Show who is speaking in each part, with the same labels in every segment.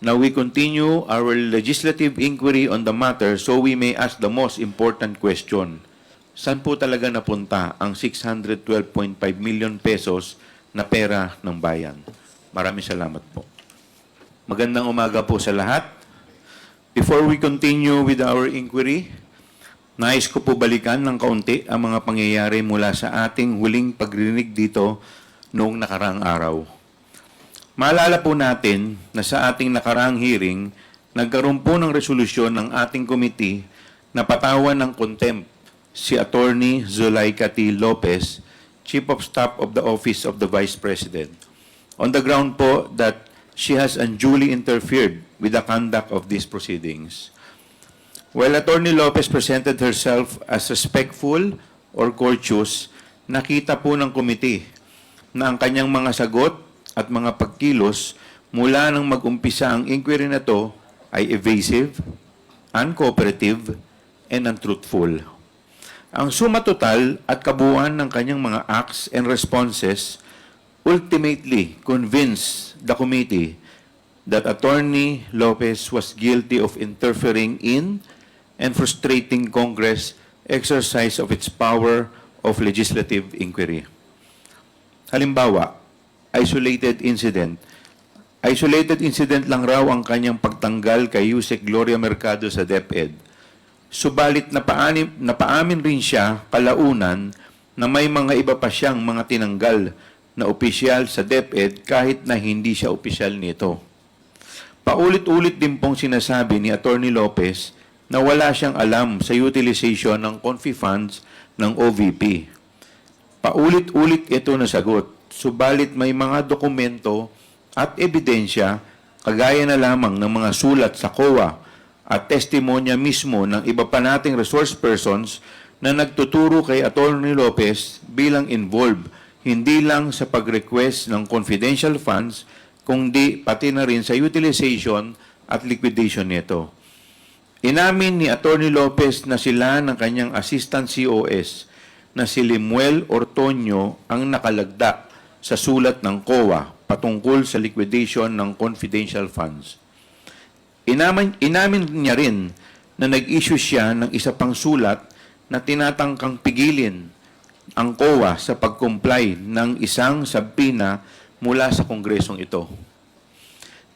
Speaker 1: Now we continue our legislative inquiry on the matter so we may ask the most important question. Saan po talaga napunta ang 612.5 million pesos na pera ng bayan? Maraming salamat po. Magandang umaga po sa lahat. Before we continue with our inquiry, nais ko po balikan ng kaunti ang mga pangyayari mula sa ating huling pagrinig dito noong nakaraang araw. Maalala po natin na sa ating nakaraang hearing, nagkaroon po ng resolusyon ng ating committee na patawan ng contempt si Attorney Zulaika T. Lopez, Chief of Staff of the Office of the Vice President, on the ground po that she has unduly interfered with the conduct of these proceedings. While Attorney Lopez presented herself as respectful or courteous, nakita po ng committee na ang kanyang mga sagot at mga pagkilos mula nang mag-umpisa ang inquiry na to ay evasive, uncooperative, and untruthful. Ang suma total at kabuuan ng kanyang mga acts and responses ultimately convinced the committee that Attorney Lopez was guilty of interfering in and frustrating Congress' exercise of its power of legislative inquiry. Halimbawa, isolated incident lang raw ang kanyang pagtanggal kay Yusek Gloria Mercado sa DepEd. Subalit napaamin rin siya kalaunan na may mga iba pa siyang mga tinanggal na opisyal sa DepEd kahit na hindi siya opisyal nito. Paulit-ulit din pong sinasabi ni Attorney Lopez na wala siyang alam sa utilization ng confi funds ng OVP. Paulit-ulit ito na sagot. Subalit may mga dokumento at ebidensya kagaya na lamang ng mga sulat sa COA at testimonya mismo ng iba pa nating resource persons na nagtuturo kay Attorney Lopez bilang involved hindi lang sa pag-request ng confidential funds kundi pati na rin sa utilization at liquidation nito. Inamin ni Attorney Lopez na sila ng kanyang assistant COS na si Limuel Ortonio ang nakalagda sa sulat ng COA patungkol sa liquidation ng confidential funds. Inamin niya rin na nag-issue siya ng isa pang sulat na tinatangkang pigilin ang COA sa pag-comply ng isang subpoena mula sa kongresong ito.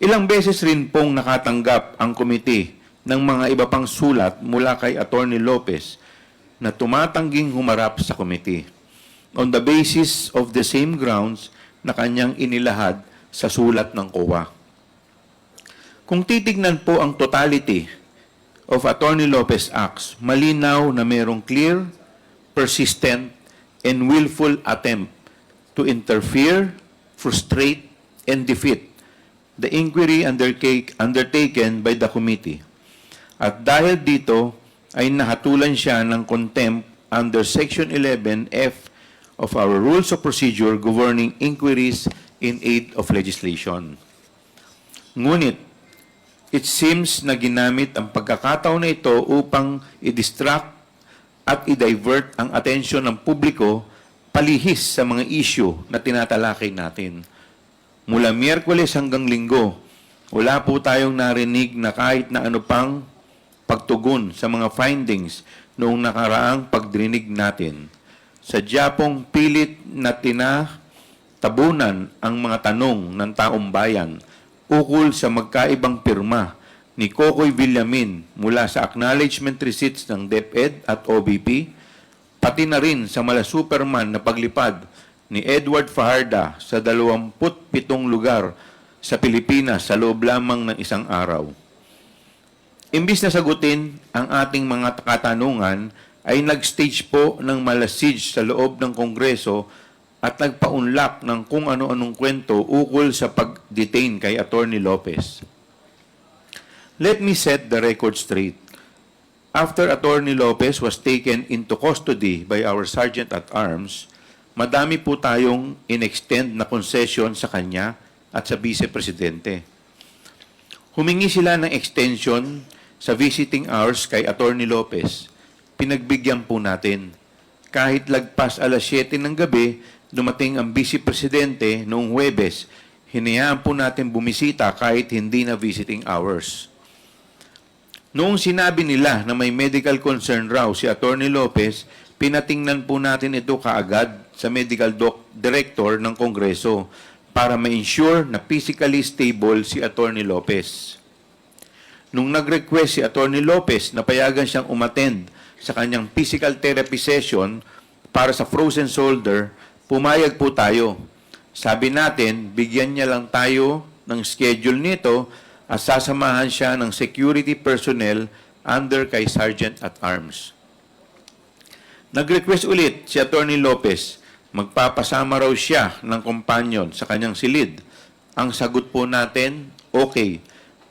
Speaker 1: Ilang beses rin pong nakatanggap ang komite ng mga iba pang sulat mula kay Attorney Lopez na tumatangging humarap sa komite on the basis of the same grounds na kanyang inilahad sa sulat ng COA. Kung titignan po ang totality of Attorney Lopez acts, malinaw na mayroong clear, persistent, and willful attempt to interfere, frustrate, and defeat the inquiry undertaken by the committee. At dahil dito ay nahatulan siya ng contempt under Section 11F of our Rules of Procedure governing inquiries in aid of legislation. Ngunit, it seems na ginamit ang pagkakataon na ito upang i-distract at i-divert ang atensyon ng publiko palihis sa mga issue na tinatalakay natin. Mula Miyerkules hanggang Linggo, wala po tayong narinig na kahit na ano pang pagtugon sa mga findings noong nakaraang pagdrinig natin. Sadya pong pilit na tinatabunan ang mga tanong ng taong bayan ukol sa magkaibang pirma ni Kokoy Villamin mula sa acknowledgement receipts ng DepEd at OVP, pati na rin sa mala Superman na paglipad ni Edward Fajarda sa 27 lugar sa Pilipinas sa loob lamang ng isang araw. Imbis na sagutin ang ating mga katanungan, ay nag-stage po ng malasage sa loob ng Kongreso at nagpaunlak ng kung ano-anong kwento ukol sa pag-detain kay Attorney Lopez. Let me set the record straight. After Attorney Lopez was taken into custody by our Sergeant-at-Arms, madami po tayong in-extend na concession sa kanya at sa Vice Presidente. Humingi sila ng extension sa visiting hours kay Attorney Lopez. Pinagbigyan po natin. Kahit lagpas alas 7 ng gabi, dumating ang Vice Presidente noong Huwebes, Hinayaan po natin bumisita kahit hindi na visiting hours. Noong sinabi nila na may medical concern raw si Atty. Lopez, pinatingnan po natin ito kaagad sa medical director ng Kongreso para ma-ensure na physically stable si Atty. Lopez. Nung nag-request si Atty. Lopez na payagan siyang umattend sa kanyang physical therapy session para sa frozen shoulder, pumayag po tayo. Sabi natin, bigyan niya lang tayo ng schedule nito at sasamahan siya ng security personnel under kay Sergeant at Arms. Nag-request ulit si Atty. Lopez, magpapasama raw siya ng companion sa kanyang silid. Ang sagot po natin, okay,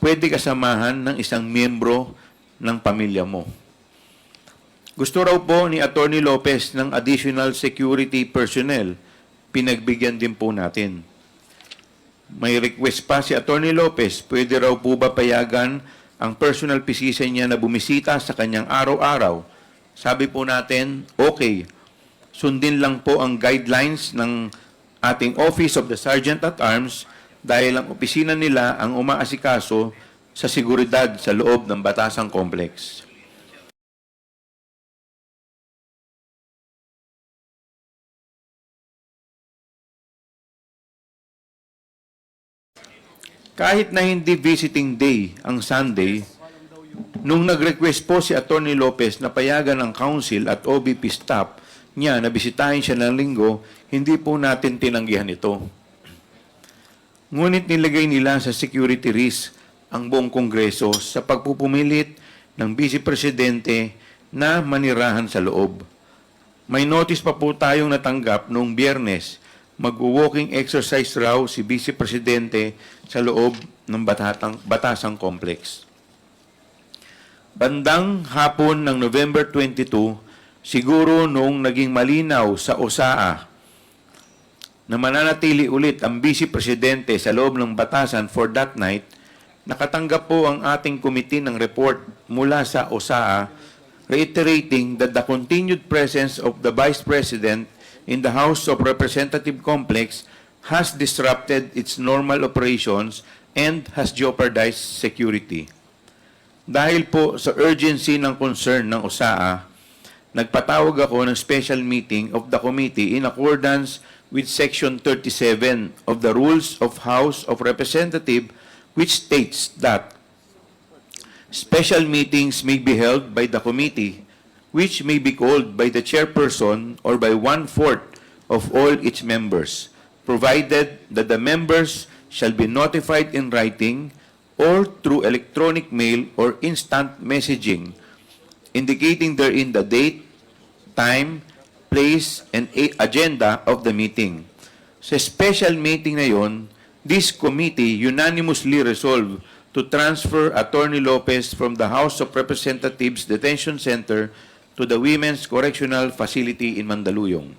Speaker 1: pwede kasamahan ng isang miyembro ng pamilya mo. Gusto raw po ni Atty. Lopez ng additional security personnel, pinagbigyan din po natin. May request pa si Atty. Lopez, pwede raw po ba payagan ang personal physician niya na bumisita sa kanyang araw-araw? Sabi po natin, okay. Sundin lang po ang guidelines ng ating Office of the Sergeant at Arms dahil ang opisina nila ang umaasikaso sa seguridad sa loob ng Batasang Complex. Kahit na hindi visiting day ang Sunday, nung nag-request po si Atty. Lopez na payagan ng council at OBP staff niya na bisitahin siya ng linggo, hindi po natin tinanggihan ito. Ngunit nilagay nila sa security risk ang buong Kongreso sa pagpupumilit ng Vice Presidente na manirahan sa loob. May notice pa po tayong natanggap noong Biyernes, mag-walking exercise raw si Vice Presidente sa loob ng Batasang Complex. Bandang hapon ng November 22, siguro noong naging malinaw sa OSAA na mananatili ulit ang Vice Presidente sa loob ng Batasan for that night, nakatanggap po ang ating committee ng report mula sa OSAA reiterating that the continued presence of the Vice President in the House of Representative Complex has disrupted its normal operations and has jeopardized security. Dahil po sa urgency ng concern ng OSAA, nagpatawag ako ng special meeting of the committee in accordance with Section 37 of the Rules of House of Representative, which states that special meetings may be held by the committee, which may be called by the chairperson or by 1/4 of all its members, provided that the members shall be notified in writing or through electronic mail or instant messaging, indicating therein the date, time, place, and agenda of the meeting. Sa special meeting na yon, this committee unanimously resolved to transfer Atty. Lopez from the House of Representatives Detention Center to the Women's Correctional Facility in Mandaluyong.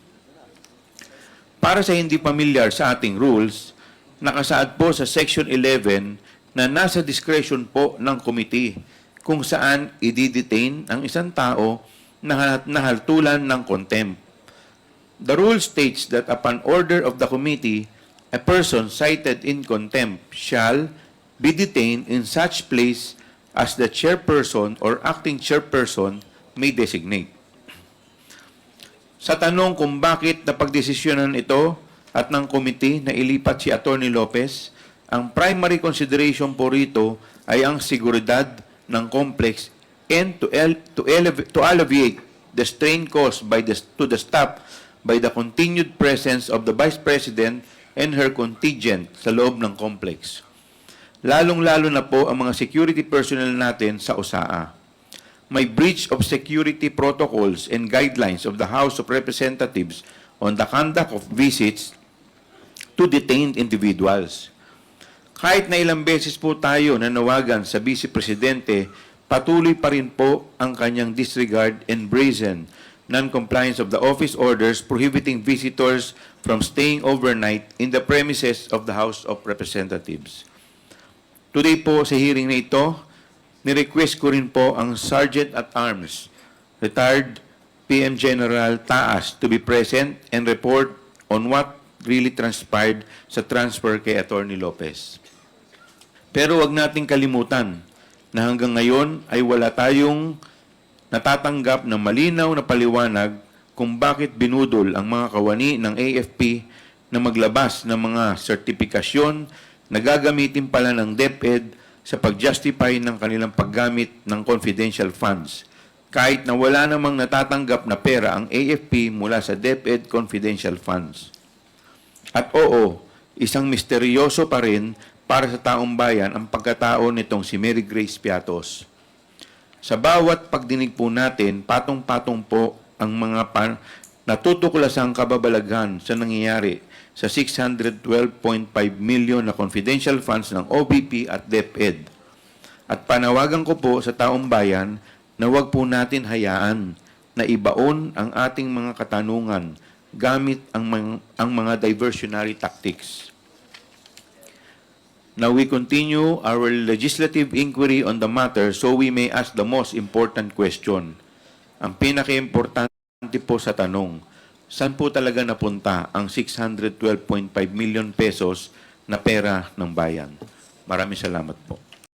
Speaker 1: Para sa hindi pamilyar sa ating rules, nakasaad po sa Section 11 na nasa discretion po ng committee kung saan i-detain ang isang tao na nahaltulan ng contempt. The rule states that upon order of the committee, a person cited in contempt shall be detained in such place as the chairperson or acting chairperson may designate. Sa tanong kung bakit napagdesisyonan ito at ng committee na ilipat si Atty. Lopez, ang primary consideration po rito ay ang seguridad ng complex and to alleviate the strain caused to the staff by the continued presence of the Vice President and her contingent sa loob ng complex. Lalong-lalo na po ang mga security personnel natin sa OSAA. May breach of security protocols and guidelines of the House of Representatives on the conduct of visits to detained individuals. Kahit na ilang beses po tayo nanawagan sa Vice Presidente, patuloy pa rin po ang kanyang disregard and brazen non-compliance of the office orders prohibiting visitors from staying overnight in the premises of the House of Representatives. Today po sa hearing na ito, ni-request ko rin po ang Sergeant at Arms, retired PM General Taas, to be present and report on what really transpired sa transfer kay Attorney Lopez. Pero wag nating kalimutan na hanggang ngayon ay wala tayong natatanggap ng malinaw na paliwanag kung bakit binudol ang mga kawani ng AFP na maglabas ng mga sertipikasyon na gagamitin pala ng DepEd sa pag-justify ng kanilang paggamit ng confidential funds, kahit na wala namang natatanggap na pera ang AFP mula sa DepEd confidential funds. At oo, isang misteryoso pa rin para sa taong bayan ang pagkatao nitong si Mary Grace Piatos. Sa bawat pagdinig po natin, patong-patong po ang mga natutuklasang kababalaghan sa nangyayari sa 612.5 million na confidential funds ng OBP at DepEd. At panawagan ko po sa taong bayan na huwag po natin hayaan na ibaon ang ating mga katanungan gamit ang mga diversionary tactics. Now we continue our legislative inquiry on the matter so we may ask the most important question. Ang pinaka-importante po sa tanong, saan po talaga napunta ang 612.5 million pesos na pera ng bayan? Maraming salamat po.